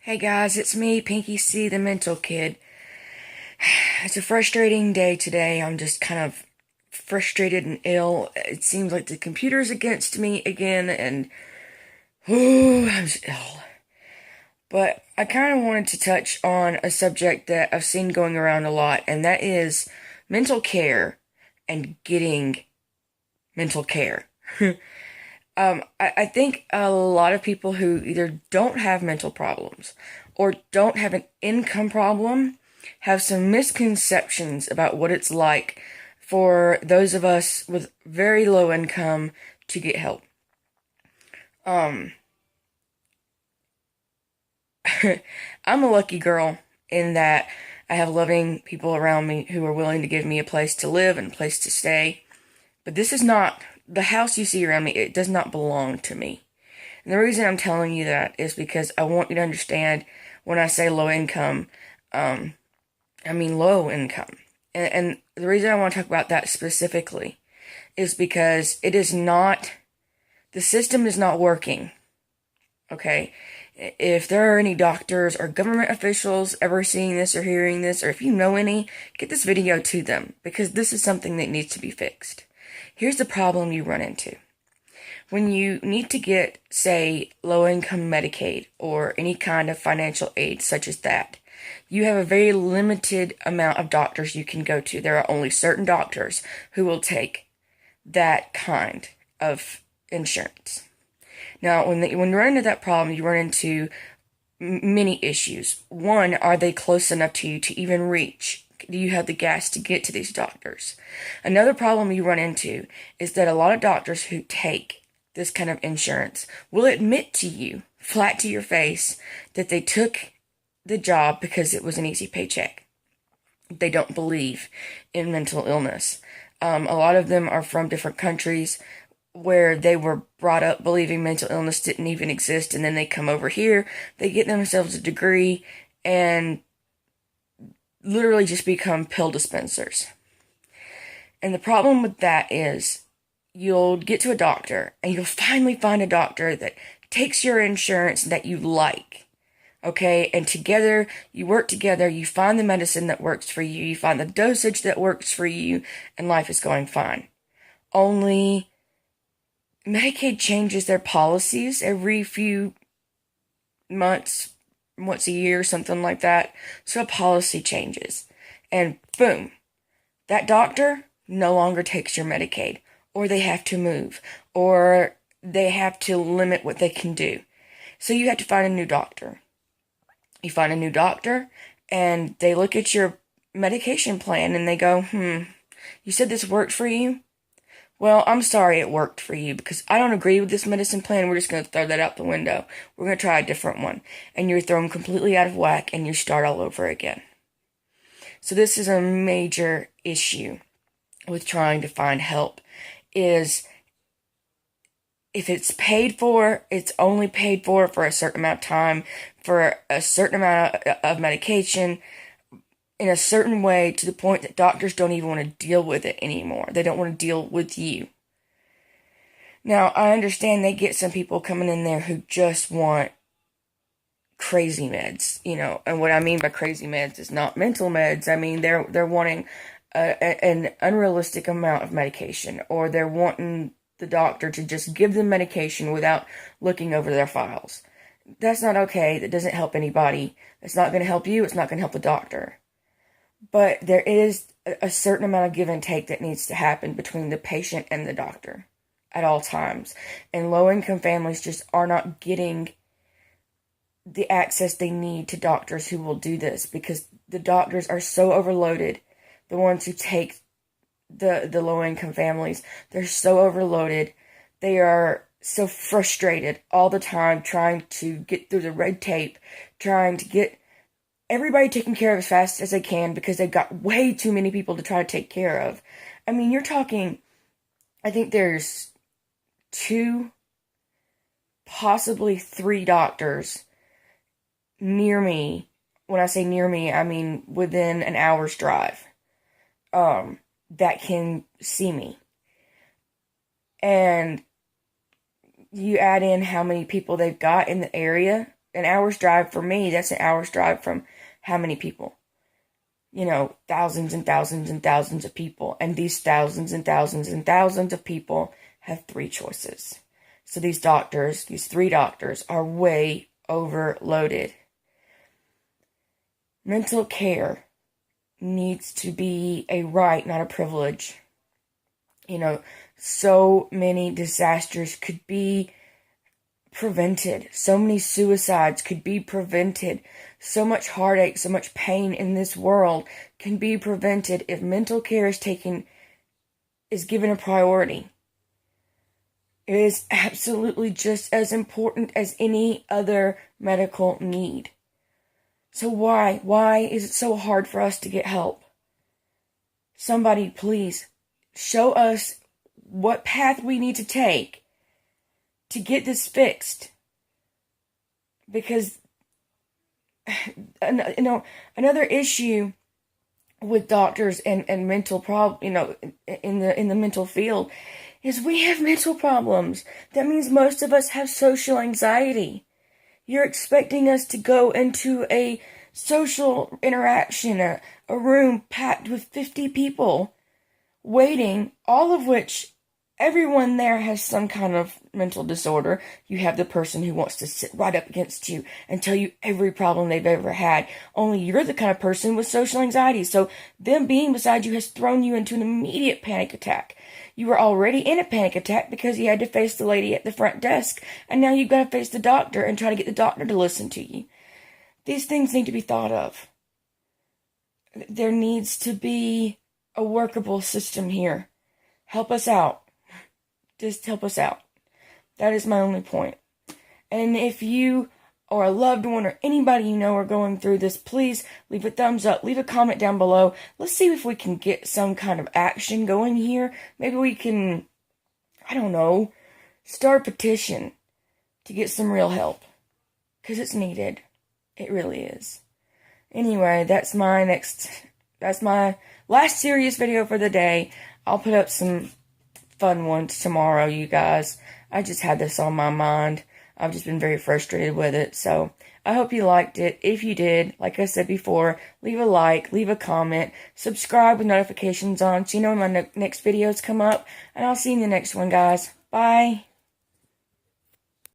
Hey guys, it's me, Pinky C, the mental kid. It's a frustrating day today. I'm just kind of frustrated and ill. It seems like the computer's against me again, and I'm just ill. But I kind of wanted to touch on a subject that I've seen going around a lot, and that is mental care and getting mental care. I think a lot of people who either don't have mental problems or don't have an income problem have some misconceptions about what it's like for those of us with very low income to get help. Um, I'm a lucky girl in that I have loving people around me who are willing to give me a place to live and a place to stay. But this is not the house you see around me. It does not belong to me. And the reason I'm telling you that is because I want you to understand when I say low income, I mean low income. And the reason I want to talk about that specifically is because it is not, the system is not working. Okay? If there are any doctors or government officials ever seeing this or hearing this, or if you know any, get this video to them because this is something that needs to be fixed. Here's the problem you run into. When you need to get, say, low-income Medicaid or any kind of financial aid such as that, you have a very limited amount of doctors you can go to. There are only certain doctors who will take that kind of insurance. Now, when you run into that problem, you run into many issues. One, are they close enough to you to even reach? Do you have the gas to get to these doctors? Another problem you run into is that a lot of doctors who take this kind of insurance will admit to you, flat to your face, that they took the job because it was an easy paycheck. They don't believe in mental illness. A lot of them are from different countries where they were brought up believing mental illness didn't even exist, and then they come over here, they get themselves a degree, and literally just become pill dispensers. And the problem with that is you'll get to a doctor and you'll finally find a doctor that takes your insurance that you like. Okay, and together, you work together, you find the medicine that works for you, you find the dosage that works for you, and life is going fine. Only Medicaid changes their policies every few months, once a year, something like that. So a policy changes. And boom, that doctor no longer takes your Medicaid. Or they have to move. Or they have to limit what they can do. So you have to find a new doctor. You find a new doctor, and they look at your medication plan, and they go, you said this worked for you? Well, I'm sorry it worked for you because I don't agree with this medicine plan. We're just going to throw that out the window. We're going to try a different one. And you're thrown completely out of whack and you start all over again. So this is a major issue with trying to find help is if it's paid for, it's only paid for a certain amount of time, for a certain amount of medication, in a certain way to the point that doctors don't even want to deal with it anymore. They don't want to deal with you. Now, I understand they get some people coming in there who just want crazy meds, and what I mean by crazy meds is not mental meds. I mean, they're wanting an unrealistic amount of medication, or they're wanting the doctor to just give them medication without looking over their files. That's not okay. That doesn't help anybody. It's not going to help you. It's not going to help the doctor. But there is a certain amount of give and take that needs to happen between the patient and the doctor at all times. And low-income families just are not getting the access they need to doctors who will do this because the doctors are so overloaded. The ones who take the low-income families, they're so overloaded. They are so frustrated all the time trying to get through the red tape, trying to get everybody taken care of as fast as they can because they've got way too many people to try to take care of. I mean, you're talking, I think there's 2, possibly 3 doctors near me. When I say near me, I mean within an hour's drive, that can see me. And you add in how many people they've got in the area, an hour's drive for me, that's an hour's drive from how many people? Thousands and thousands and thousands of people. And these thousands and thousands and thousands of people have 3 choices. So these 3 doctors, are way overloaded. Mental care needs to be a right, not a privilege. So many disasters could be prevented. So many suicides could be prevented. So much heartache, so much pain in this world can be prevented if mental care is given a priority. It is absolutely just as important as any other medical need. So why is it so hard for us to get help? Somebody, please, show us what path we need to take to get this fixed. Because, another issue with doctors and mental in the mental field is we have mental problems. That means most of us have social anxiety. You're expecting us to go into a social interaction, a room packed with 50 people waiting, all of which everyone there has some kind of mental disorder. You have the person who wants to sit right up against you and tell you every problem they've ever had. Only you're the kind of person with social anxiety. So them being beside you has thrown you into an immediate panic attack. You were already in a panic attack because you had to face the lady at the front desk. And now you've got to face the doctor and try to get the doctor to listen to you. These things need to be thought of. There needs to be a workable system here. Help us out. Just help us out. That is my only point. And if you or a loved one or anybody you know are going through this, please leave a thumbs up, leave a comment down below. Let's see if we can get some kind of action going here. Maybe we can, start a petition to get some real help. Because it's needed. It really is. Anyway, that's my last serious video for the day. I'll put up some fun ones tomorrow, you guys. I just had this on my mind. I've just been very frustrated with it. So I hope you liked it. If you did, like I said before, leave a like, leave a comment, subscribe with notifications on so you know when my next videos come up. And I'll see you in the next one, guys. Bye.